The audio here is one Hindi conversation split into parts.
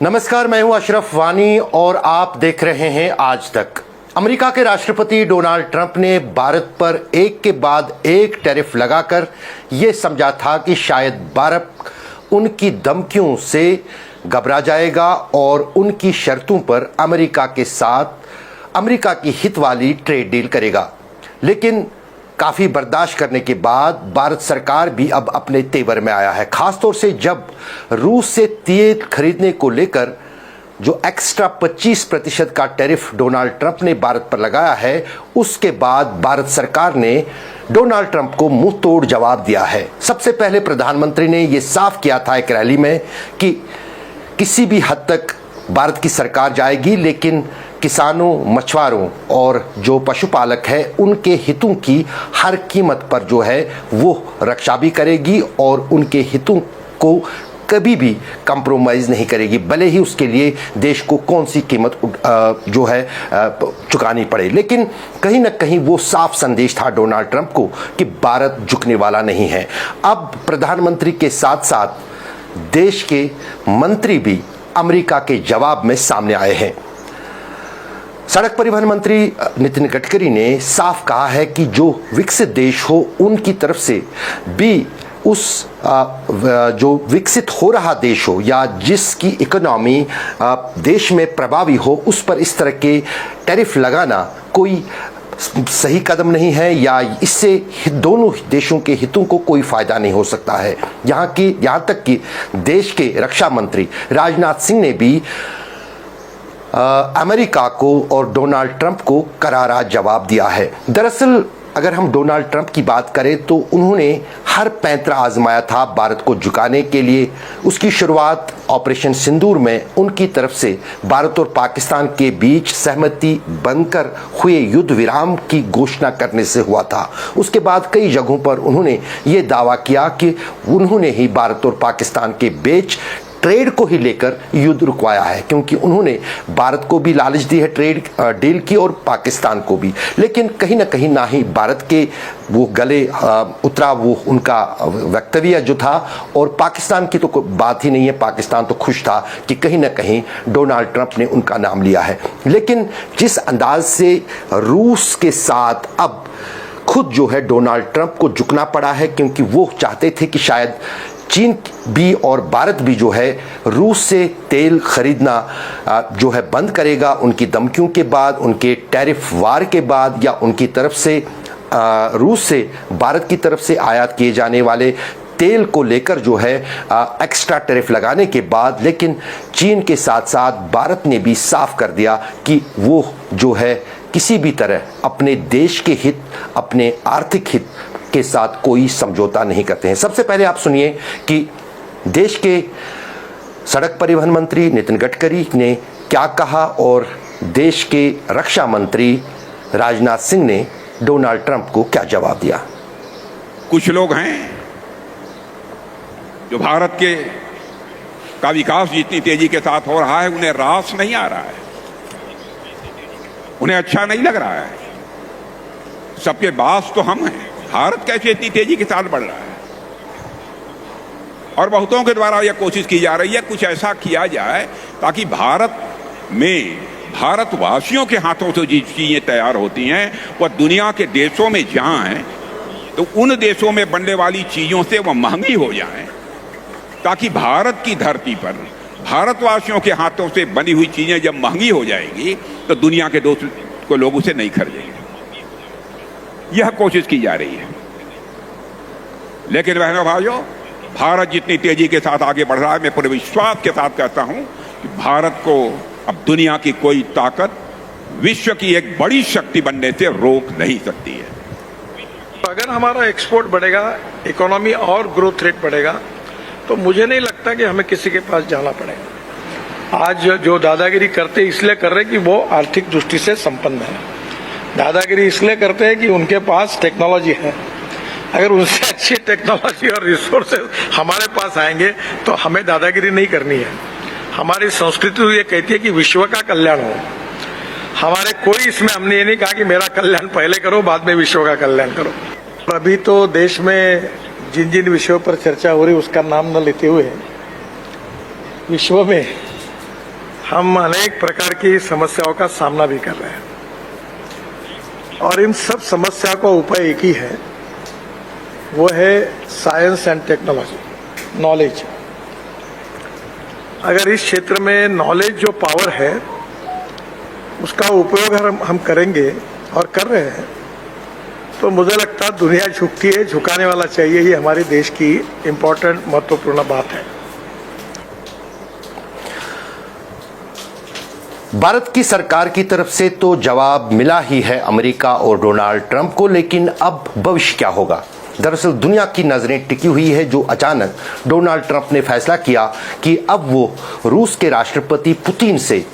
नमस्कार, मैं हूं अशरफ वानी और आप देख रहे हैं आज तक। अमेरिका के राष्ट्रपति डोनाल्ड ट्रंप ने भारत पर एक के बाद एक टैरिफ लगाकर यह समझा था कि शायद भारत उनकी धमकियों से घबरा जाएगा और उनकी शर्तों पर अमेरिका के साथ अमेरिका की हित वाली ट्रेड डील करेगा। लेकिन काफ़ी बर्दाश्त करने के बाद भारत सरकार भी अब अपने तेवर में आया है, खासतौर से जब रूस से तेल खरीदने को लेकर जो एक्स्ट्रा 25% का टैरिफ डोनाल्ड ट्रंप ने भारत पर लगाया है, उसके बाद भारत सरकार ने डोनाल्ड ट्रंप को मुंह तोड़ जवाब दिया है। सबसे पहले प्रधानमंत्री ने यह साफ किया था एक रैली में कि किसी भी हद तक भारत की सरकार जाएगी, लेकिन किसानों, मछुआरों और जो पशुपालक है उनके हितों की हर कीमत पर जो है वो रक्षा भी करेगी और उनके हितों को कभी भी कंप्रोमाइज़ नहीं करेगी, भले ही उसके लिए देश को कौन सी कीमत जो है चुकानी पड़े। लेकिन कहीं ना कहीं वो साफ संदेश था डोनाल्ड ट्रंप को कि भारत झुकने वाला नहीं है। अब प्रधानमंत्री के साथ साथ देश के मंत्री भी अमेरिका के जवाब में सामने आए हैं। सड़क परिवहन मंत्री नितिन गडकरी ने साफ कहा है कि जो विकसित देश हो उनकी तरफ से भी उस जो विकसित हो रहा देश हो या जिसकी इकोनॉमी देश में प्रभावी हो, उस पर इस तरह के टैरिफ लगाना कोई सही कदम नहीं है या इससे दोनों देशों के हितों को कोई फायदा नहीं हो सकता है। यहाँ तक कि देश के रक्षा मंत्री राजनाथ सिंह ने भी अमेरिका को और डोनाल्ड ट्रंप को करारा जवाब दिया है। दरअसल अगर हम डोनाल्ड ट्रंप की बात करें तो उन्होंने हर पैंतरा आजमाया था भारत को झुकाने के लिए। उसकी शुरुआत ऑपरेशन सिंदूर में उनकी तरफ से भारत और पाकिस्तान के बीच सहमति बनकर हुए युद्ध विराम की घोषणा करने से हुआ था। उसके बाद कई जगहों पर उन्होंने ये दावा किया कि उन्होंने ही भारत और पाकिस्तान के बीच ट्रेड को ही लेकर युद्ध रुकवाया है, क्योंकि उन्होंने भारत को भी लालच दी है ट्रेड डील की और पाकिस्तान को भी। लेकिन कहीं ना ही भारत के वो गले उतरा वो उनका वक्तव्य जो था, और पाकिस्तान की तो कोई बात ही नहीं है। पाकिस्तान तो खुश था कि कहीं ना कहीं डोनाल्ड ट्रंप ने उनका नाम लिया है। लेकिन जिस अंदाज से रूस के साथ अब खुद जो है डोनाल्ड ट्रंप को झुकना पड़ा है, क्योंकि वो चाहते थे कि शायद चीन भी और भारत भी जो है रूस से तेल खरीदना जो है बंद करेगा उनकी धमकियों के बाद, उनके टैरिफ वार के बाद, या उनकी तरफ से रूस से भारत की तरफ से आयात किए जाने वाले तेल को लेकर जो है एक्स्ट्रा टैरिफ लगाने के बाद। लेकिन चीन के साथ साथ भारत ने भी साफ कर दिया कि वो जो है किसी भी तरह अपने देश के हित, अपने आर्थिक हित के साथ कोई समझौता नहीं करते हैं। सबसे पहले आप सुनिए कि देश के सड़क परिवहन मंत्री नितिन गडकरी ने क्या कहा और देश के रक्षा मंत्री राजनाथ सिंह ने डोनाल्ड ट्रंप को क्या जवाब दिया। कुछ लोग हैं जो भारत के का विकास जितनी तेजी के साथ हो रहा है उन्हें रास नहीं आ रहा है, उन्हें अच्छा नहीं लग रहा है। सबके बास तो हम हैं, भारत कैसे इतनी तेजी के साथ बढ़ रहा है। और बहुतों के द्वारा यह कोशिश की जा रही है कुछ ऐसा किया जाए ताकि भारत में भारतवासियों के हाथों से जो चीजें तैयार होती हैं वह दुनिया के देशों में जाएं तो उन देशों में बनने वाली चीजों से वह महंगी हो जाएं, ताकि भारत की धरती पर भारतवासियों के हाथों से बनी हुई चीजें जब महंगी हो जाएंगी तो दुनिया के दोस्त को लोग उसे नहीं खरीदेंगे। यह कोशिश की जा रही है। लेकिन बहनों भाइयों, भारत जितनी तेजी के साथ आगे बढ़ रहा है, मैं पूरे विश्वास के साथ कहता हूं कि भारत को अब दुनिया की कोई ताकत विश्व की एक बड़ी शक्ति बनने से रोक नहीं सकती है। अगर हमारा एक्सपोर्ट बढ़ेगा, इकोनॉमी और ग्रोथ रेट बढ़ेगा, तो मुझे नहीं लगता कि हमें किसी के पास जाना पड़ेगा। आज जो दादागिरी करते इसलिए कर रहे कि वो आर्थिक दृष्टि से संपन्न है। दादागिरी इसलिए करते हैं कि उनके पास टेक्नोलॉजी है। अगर उनसे अच्छी टेक्नोलॉजी और रिसोर्सेज हमारे पास आएंगे तो हमें दादागिरी नहीं करनी है। हमारी संस्कृति ये कहती है कि विश्व का कल्याण हो। हमारे कोई इसमें हमने ये नहीं कहा कि मेरा कल्याण पहले करो बाद में विश्व का कल्याण करो। अभी तो देश में जिन जिन विषयों पर चर्चा हो रही उसका नाम न लेते हुए विश्व में हम अनेक प्रकार की समस्याओं का सामना भी कर रहे हैं और इन सब समस्या का उपाय एक ही है, वो है साइंस एंड टेक्नोलॉजी, नॉलेज। अगर इस क्षेत्र में नॉलेज जो पावर है उसका उपयोग अगर हम करेंगे और कर रहे हैं तो मुझे लगता है दुनिया झुकती है, झुकाने वाला चाहिए, ये हमारे देश की इम्पोर्टेंट महत्वपूर्ण बात है। भारत की सरकार की तरफ से तो जवाब मिला ही है अमेरिका और डोनाल्ड ट्रंप को, लेकिन अब भविष्य क्या होगा? दरअसल दुनिया की नजरें टिकी हुई है जो अचानक डोनाल्ड ट्रंप ने फैसला किया कि अब वो रूस के राष्ट्रपति पुतिन से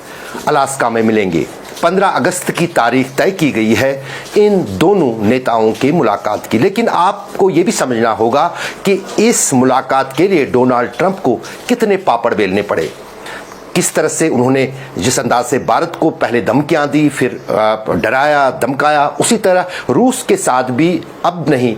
अलास्का में मिलेंगे। 15 अगस्त की तारीख तय की गई है इन दोनों नेताओं की मुलाकात की, लेकिन आपको ये भी समझना होगा कि इस मुलाकात के लिए डोनाल्ड ट्रंप को कितने पापड़ बेलने पड़े। किस तरह से उन्होंने जिस अंदाज से भारत को पहले धमकियां दी, फिर डराया धमकाया, उसी तरह रूस के साथ भी अब नहीं,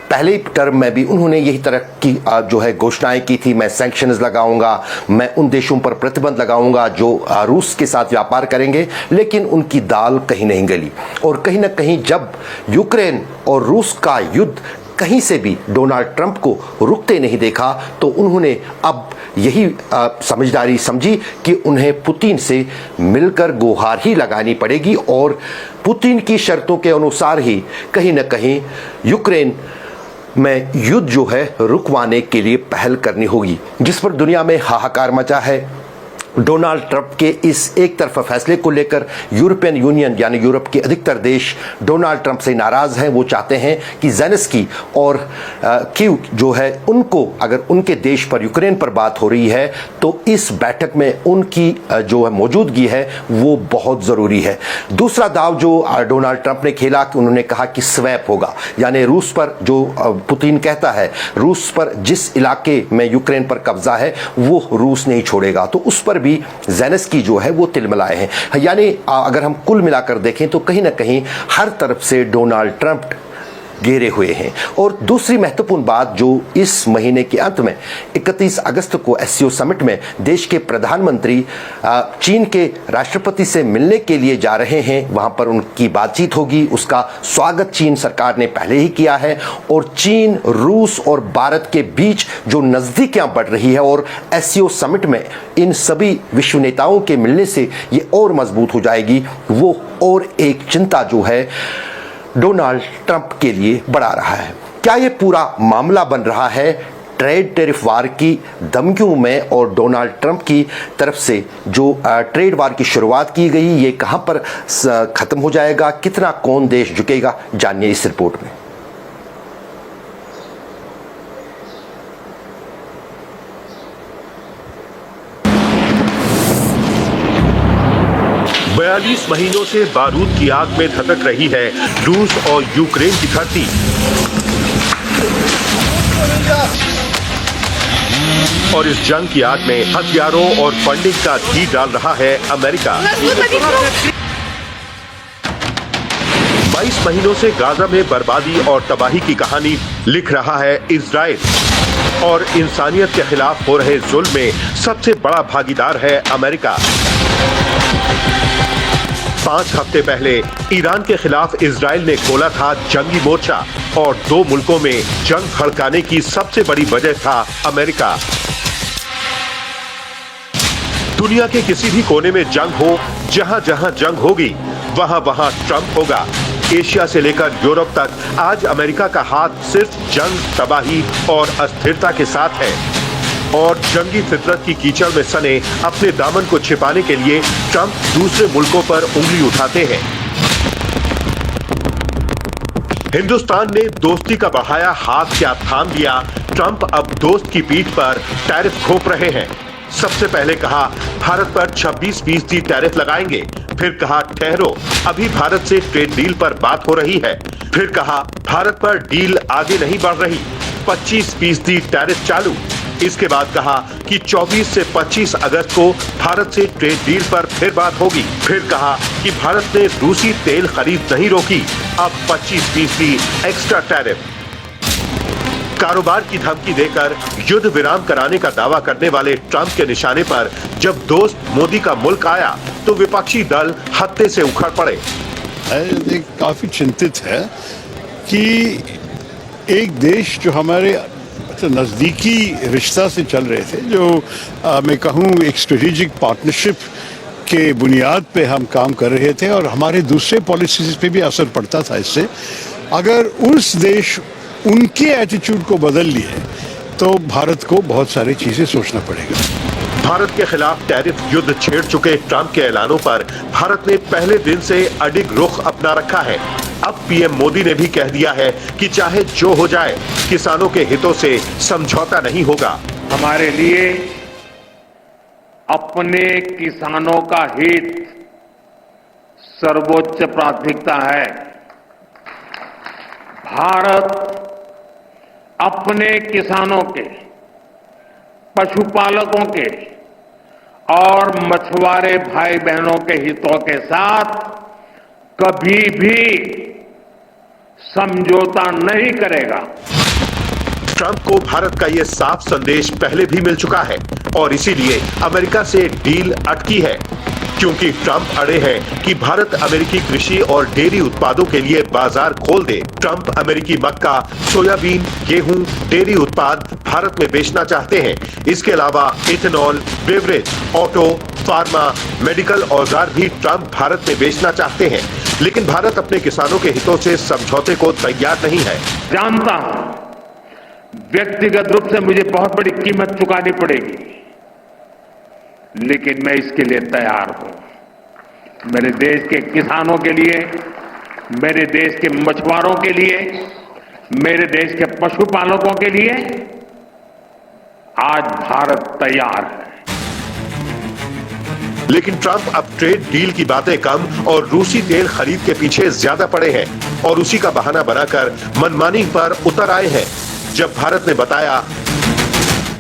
पहले टर्म में भी उन्होंने यही तरह की जो है घोषणाएं की थी, मैं सैंक्शंस लगाऊंगा, मैं उन देशों पर प्रतिबंध लगाऊंगा जो रूस के साथ व्यापार करेंगे, लेकिन उनकी दाल कहीं नहीं गली। और कहीं ना कहीं जब यूक्रेन और रूस का युद्ध कहीं से भी डोनाल्ड ट्रंप को रुकते नहीं देखा तो उन्होंने अब यही समझदारी समझी कि उन्हें पुतिन से मिलकर गुहार ही लगानी पड़ेगी और पुतिन की शर्तों के अनुसार ही कहीं न कहीं यूक्रेन में युद्ध जो है रुकवाने के लिए पहल करनी होगी, जिस पर दुनिया में हाहाकार मचा है। डोनाल्ड ट्रंप के इस एक तरफा फैसले को लेकर यूरोपियन यूनियन यानी यूरोप के अधिकतर देश डोनाल्ड ट्रंप से नाराज हैं। वो चाहते हैं कि ज़ेलेंस्की और कीव जो है उनको, अगर उनके देश पर यूक्रेन पर बात हो रही है तो इस बैठक में उनकी जो है मौजूदगी है वो बहुत ज़रूरी है। दूसरा दाव जो डोनाल्ड ट्रंप ने खेला कि उन्होंने कहा कि स्वैप होगा, यानी रूस पर जो पुतिन कहता है, रूस पर जिस इलाके में यूक्रेन पर कब्जा है वो रूस नहीं छोड़ेगा, तो उस पर ज़ेलेंस्की जो है वो तिलमिलाए हैं। यानी अगर हम कुल मिलाकर देखें तो कहीं ना कहीं हर तरफ से डोनाल्ड ट्रंप घेरे हुए हैं। और दूसरी महत्वपूर्ण बात जो इस महीने के अंत में 31 अगस्त को एससीओ समिट में देश के प्रधानमंत्री चीन के राष्ट्रपति से मिलने के लिए जा रहे हैं, वहां पर उनकी बातचीत होगी, उसका स्वागत चीन सरकार ने पहले ही किया है। और चीन, रूस और भारत के बीच जो नज़दीकियां बढ़ रही है और एससीओ समिट में इन सभी विश्व नेताओं के मिलने से ये और मजबूत हो जाएगी, वो और एक चिंता जो है डोनाल्ड ट्रंप के लिए बढ़ा रहा है। क्या ये पूरा मामला बन रहा है ट्रेड टेरिफ वार की धमकियों में और डोनाल्ड ट्रंप की तरफ से जो ट्रेड वार की शुरुआत की गई, ये कहां पर खत्म हो जाएगा, कितना कौन देश झुकेगा, जानिए इस रिपोर्ट में। बयालीस महीनों से बारूद की आग में धधक रही है रूस और यूक्रेन की धरती। और इस जंग की आग में हथियारों और फंडिंग का घी डाल रहा है अमेरिका। 22 महीनों से गाजा में बर्बादी और तबाही की कहानी लिख रहा है इजराइल और इंसानियत के खिलाफ हो रहे जुल्म में सबसे बड़ा भागीदार है अमेरिका। 5 हफ्ते पहले ईरान के खिलाफ इजराइल ने खोला था जंगी मोर्चा और 2 मुल्कों में जंग भड़काने की सबसे बड़ी वजह था अमेरिका। दुनिया के किसी भी कोने में जंग हो, जहां जहां जंग होगी वहां वहां ट्रंप होगा। एशिया से लेकर यूरोप तक आज अमेरिका का हाथ सिर्फ जंग, तबाही और अस्थिरता के साथ है। और जंगी फितरत की कीचड़ में सने अपने दामन को छिपाने के लिए ट्रंप दूसरे मुल्कों पर उंगली उठाते हैं। हिंदुस्तान ने दोस्ती का बढ़ाया हाथ क्या थाम लिया, ट्रंप अब दोस्त की पीठ पर टैरिफ घोंप रहे हैं। सबसे पहले कहा भारत पर 26% टैरिफ लगाएंगे, फिर कहा ठहरो अभी भारत से ट्रेड डील पर बात हो रही है, फिर कहा भारत पर डील आगे नहीं बढ़ रही, 25% टैरिफ चालू। इसके बाद कहा कि 24 से 25 अगस्त को भारत से ट्रेड डील पर फिर बात होगी, फिर कहा कि भारत ने रूसी तेल खरीद नहीं रोकी, अब 25% एक्स्ट्रा टैरिफ। कारोबार की धमकी देकर युद्ध विराम कराने का दावा करने वाले ट्रंप के निशाने पर जब दोस्त मोदी का मुल्क आया तो विपक्षी दल हत्थे से उखड़ पड़े। काफी चिंतित है कि एक देश जो हमारे नजदीकी रिश्ता से चल रहे थे, जो मैं कहूँ एक स्ट्रेटेजिक पार्टनरशिप के बुनियाद पे हम काम कर रहे थे और हमारे दूसरे पॉलिसीज पे भी असर पड़ता था इससे, अगर उस देश उनके एटीट्यूड को बदल लिए तो भारत को बहुत सारी चीजें सोचना पड़ेगा। भारत के खिलाफ टैरिफ युद्ध छेड़ चुके ट्रंप के ऐलानों पर भारत ने पहले दिन से अडिग रुख अपना रखा है। अब पीएम मोदी ने भी कह दिया है कि चाहे जो हो जाए किसानों के हितों से समझौता नहीं होगा। हमारे लिए अपने किसानों का हित सर्वोच्च प्राथमिकता है। भारत अपने किसानों के, पशुपालकों के और मछुआरे भाई बहनों के हितों के साथ कभी भी समझौता नहीं करेगा। ट्रंप को भारत का यह साफ संदेश पहले भी मिल चुका है और इसीलिए अमेरिका से डील अटकी है, क्योंकि ट्रंप अड़े हैं कि भारत अमेरिकी कृषि और डेयरी उत्पादों के लिए बाजार खोल दे। ट्रंप अमेरिकी मक्का, सोयाबीन, गेहूं, डेयरी उत्पाद भारत में बेचना चाहते हैं। इसके अलावा ethanol, beverage, auto, pharma, medical औजार भी ट्रंप भारत में बेचना चाहते हैं, लेकिन भारत अपने किसानों के हितों से समझौते को तैयार नहीं है। जानता हूं व्यक्तिगत रूप से मुझे बहुत बड़ी कीमत चुकानी पड़ेगी, लेकिन मैं इसके लिए तैयार हूं। मेरे देश के किसानों के लिए, मेरे देश के मछुआरों के लिए, मेरे देश के पशुपालकों के लिए आज भारत तैयार है। लेकिन ट्रंप अब ट्रेड डील की बातें कम और रूसी तेल खरीद के पीछे ज्यादा पड़े हैं और उसी का बहाना बनाकर मनमानी पर उतर आए हैं। जब भारत ने बताया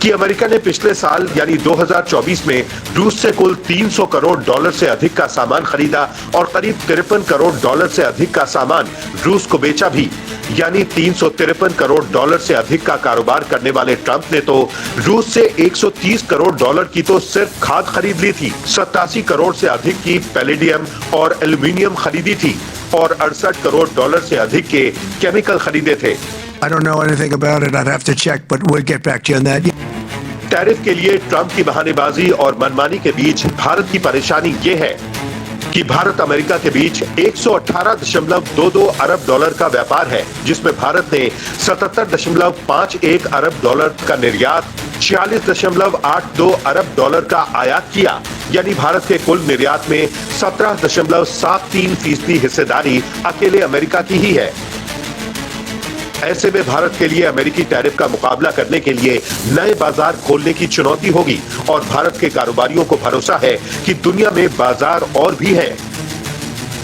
कि अमेरिका ने पिछले साल यानी 2024 में रूस से कुल 300 करोड़ डॉलर से अधिक का सामान खरीदा और करीब 53 करोड़ डॉलर से अधिक का सामान रूस को बेचा भी, यानी 353 करोड़ डॉलर से अधिक का कारोबार करने वाले ट्रंप ने तो रूस से 130 करोड़ डॉलर की तो सिर्फ खाद खरीद ली थी, 87 करोड़ से अधिक की पैलेडियम और एल्यूमिनियम खरीदी थी और 68 करोड़ डॉलर से अधिक के केमिकल खरीदे थे। I don't know anything about it. I'd have to check, but we'll get back to you on that. Tariff के लिए ट्रंप की बहानेबाजी और मनमानी के बीच भारत की परेशानी ये है कि भारत अमेरिका के बीच 118.22 अरब डॉलर का व्यापार है, जिसमें भारत ने 77.51 अरब डॉलर का निर्यात, 46.82 अरब डॉलर का आयात किया, यानी भारत के कुल निर्यात में 17.73% हिस्सेदारी अकेले अमेरिका की ही है। ऐसे में भारत के लिए अमेरिकी टैरिफ का मुकाबला करने के लिए नए बाजार खोलने की चुनौती होगी और भारत के कारोबारियों को भरोसा है कि दुनिया में बाजार और भी है।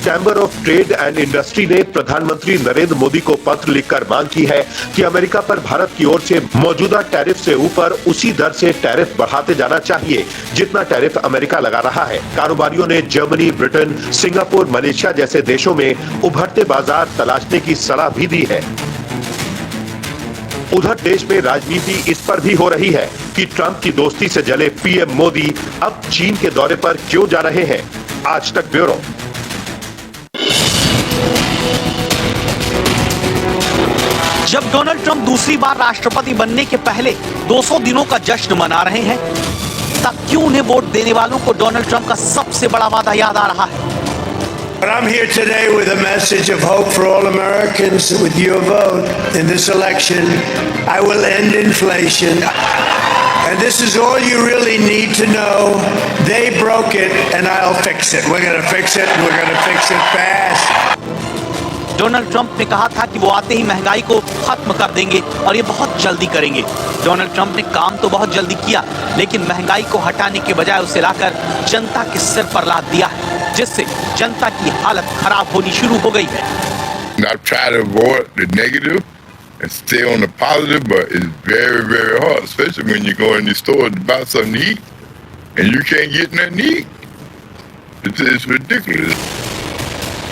Chamber of trade and industry ने प्रधानमंत्री नरेंद्र मोदी को पत्र लिखकर मांग की है कि अमेरिका पर भारत की ओर से मौजूदा टैरिफ से ऊपर उसी दर से टैरिफ बढ़ाते जाना चाहिए जितना टैरिफ अमेरिका लगा रहा है। कारोबारियों ने जर्मनी, ब्रिटेन, सिंगापुर, मलेशिया जैसे देशों में उभरते बाजार तलाशने की सलाह भी दी है। उधर देश में राजनीति इस पर भी हो रही है कि ट्रंप की दोस्ती से जले पीएम मोदी अब चीन के दौरे पर क्यों जा रहे हैं। आज तक ब्यूरो। जब डोनाल्ड ट्रंप दूसरी बार राष्ट्रपति बनने के पहले 200 दिनों का जश्न मना रहे हैं, तब क्यों उन्हें वोट देने वालों को डोनाल्ड ट्रंप का सबसे बड़ा वादा याद आ रहा है? But I'm here today with a message of hope for all Americans. With your vote in this election, I will end inflation. And this is all you really need to know. They broke it, and I'll fix it. We're going to fix it, and we're going to fix it fast. Donald Trump ने कहा था कि वो आते ही महंगाई को खत्म कर देंगे और ये बहुत जल्दी करेंगे। डोनाल्ड ट्रंप ने काम तो बहुत जल्दी किया, लेकिन महंगाई को हटाने के बजाय उसे लाकर जनता के सिर पर लाद दिया है, जिससे जनता की हालत खराब होनी शुरू हो गई है। I've tried to avoid the negative and stay on the positive, but it's very, very hard, especially when you go in the store to buy something to eat and you can't get nothing to eat. It's ridiculous.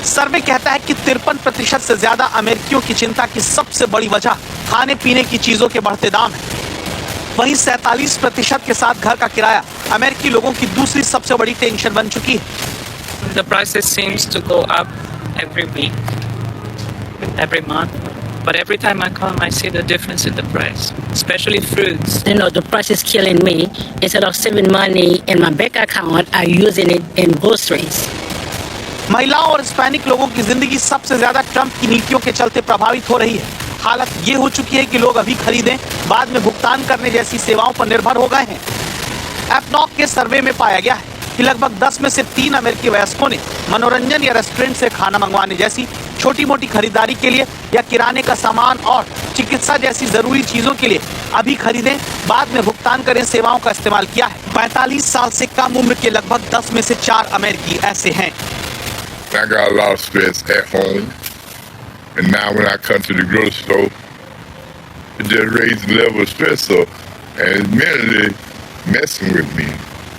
सर्वे कहता है कि 53% से ज्यादा अमेरिकियों की चिंता की सबसे बड़ी वजह खाने पीने की चीजों के बढ़ते दाम है। वहीं 47% के साथ घर का किराया अमेरिकी लोगों की दूसरी सबसे बड़ी टेंशन बन चुकी है। The prices seems to go up every week, every month. But every time I come, I see the difference in the price, especially fruits. You know, the price is killing me. Instead of saving money in my bank account, I'm using it in groceries. महिलाओं और हिस्पैनिक लोगों की जिंदगी सबसे ज्यादा ट्रंप की नीतियों के चलते प्रभावित हो रही है। हालत ये हो चुकी है कि लोग अभी खरीदें, बाद में भुगतान करने जैसी सेवाओं पर निर्भर हो गए हैं। एपनॉक के सर्वे में पाया गया है कि लगभग 10 में से 3 अमेरिकी वयस्कों ने मनोरंजन या रेस्टोरेंट से खाना मंगवाने जैसी छोटी मोटी खरीदारी के लिए या किराने का सामान और चिकित्सा जैसी जरूरी चीजों के लिए अभी खरीदें, बाद में भुगतान करें सेवाओं का इस्तेमाल किया है। 45 साल से कम उम्र के लगभग 10 में से 4 अमेरिकी ऐसे हैं। I got a lot of stress at home, and now when I come to the grocery store, it just raises the level of stress up, and it's mentally messing with me,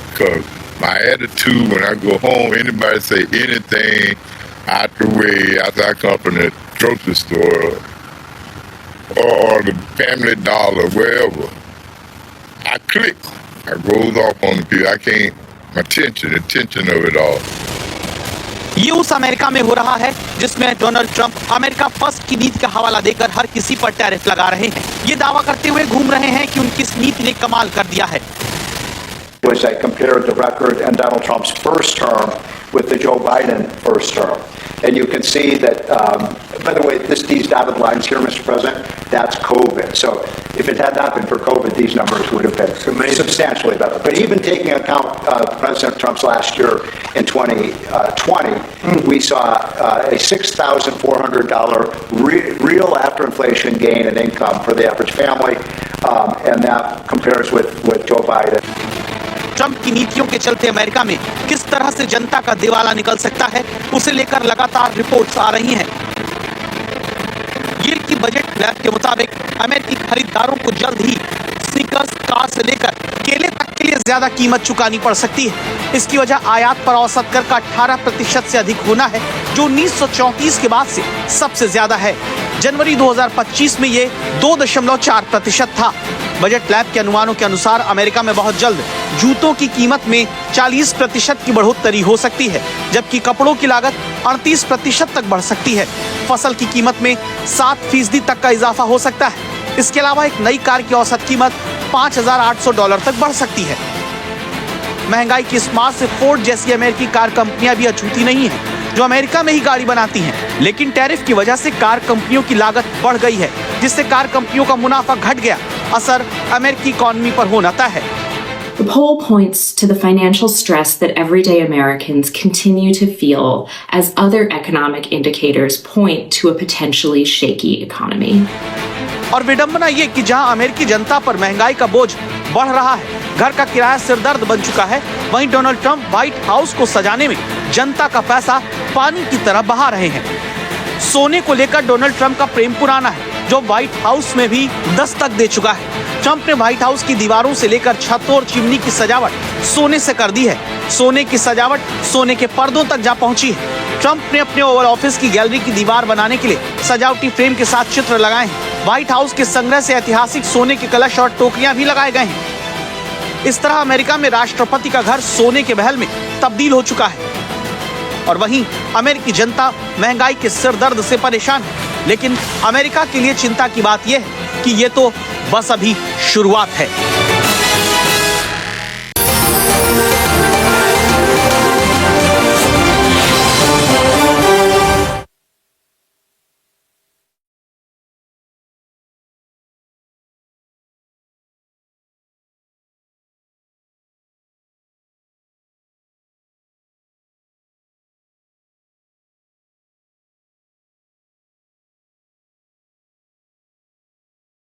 because my attitude when I go home, anybody say anything out the way after I come from the grocery store or the Family Dollar, wherever, I click. I goes off on the people. I can't, my attention of it all. ये उस अमेरिका में हो रहा है जिसमें डोनाल्ड ट्रंप अमेरिका फर्स्ट की नीति का हवाला देकर हर किसी पर टैरिफ लगा रहे हैं। ये दावा करते हुए घूम रहे हैं कि उनकी इस नीति ने कमाल कर दिया है। Was I compared the record in Donald Trump's first term with the Joe Biden first term. And you can see that, by the way, these dotted lines here, Mr. President, that's COVID. So if it had not been for COVID, these numbers would have been substantially better. But even taking account President Trump's last year in 2020, we saw a $6,400 real after inflation gain in income for the average family. And that compares with Joe Biden. Trump की नीतियों के चलते अमेरिका में किस तरह से जनता का दिवाला निकल सकता है, उसे लेकर लगातार रिपोर्ट्स आ रही हैं। यील्ड की बजट लैब के मुताबिक अमेरिकी खरीदारों को जल्द ही स्नीकर्स, कार से लेकर केले तक के लिए ज्यादा कीमत चुकानी पड़ सकती है। इसकी वजह आयात पर औसत कर का 18% से अधिक होना है, जो 1934 के बाद से सबसे ज्यादा है। जनवरी 2025 में ये 2.4% था। बजट लैब के अनुमानों के अनुसार अमेरिका में बहुत जल्द जूतों की कीमत में 40% की बढ़ोतरी हो सकती है, जबकि कपड़ों की लागत 38% तक बढ़ सकती है। फसल की कीमत में 7% तक का इजाफा हो सकता है। इसके अलावा एक नई कार की औसत कीमत $5,800 तक बढ़ सकती है। महंगाई की इस मार से फोर्ड जैसी अमेरिकी कार कंपनियां भी अछूती नहीं है, जो अमेरिका में ही गाड़ी बनाती हैं। लेकिन टैरिफ की वजह से कार कंपनियों की लागत बढ़ गई है, जिससे कार कंपनियों का मुनाफा घट गया। असर अमेरिकी इकोनॉमी पर होना तय है। The poll points to the financial stress that everyday Americans continue to feel as other economic indicators point to a potentially shaky economy. और विडंबना ये कि जहां अमेरिकी जनता पर महंगाई का बोझ बढ़ रहा है, घर का किराया सिरदर्द बन चुका है, वहीं डोनाल्ड ट्रंप व्हाइट हाउस को सजाने में जनता का पैसा पानी की तरह बहा रहे हैं। सोने को लेकर डोनाल्ड ट्रंप का प्रेम पुराना है, जो व्हाइट हाउस में भी दस्तक दे चुका है। ट्रंप ने व्हाइट हाउस की दीवारों से लेकर छतों और चिमनी की सजावट सोने से कर दी है। सोने की सजावट सोने के पर्दों तक जा पहुंची है। ट्रंप ने अपने ओवल ऑफिस की गैलरी की दीवार बनाने के लिए सजावटी फ्रेम के साथ चित्र लगाए हैं। व्हाइट हाउस के संग्रह से ऐतिहासिक सोने के कलश और टोकरियां भी लगाए गए हैं। इस तरह अमेरिका में राष्ट्रपति का घर सोने के महल में तब्दील हो चुका है। और वहीं अमेरिकी जनता महंगाई के सिरदर्द से परेशान है। लेकिन अमेरिका के लिए चिंता की बात यह है कि ये तो बस अभी शुरुआत है।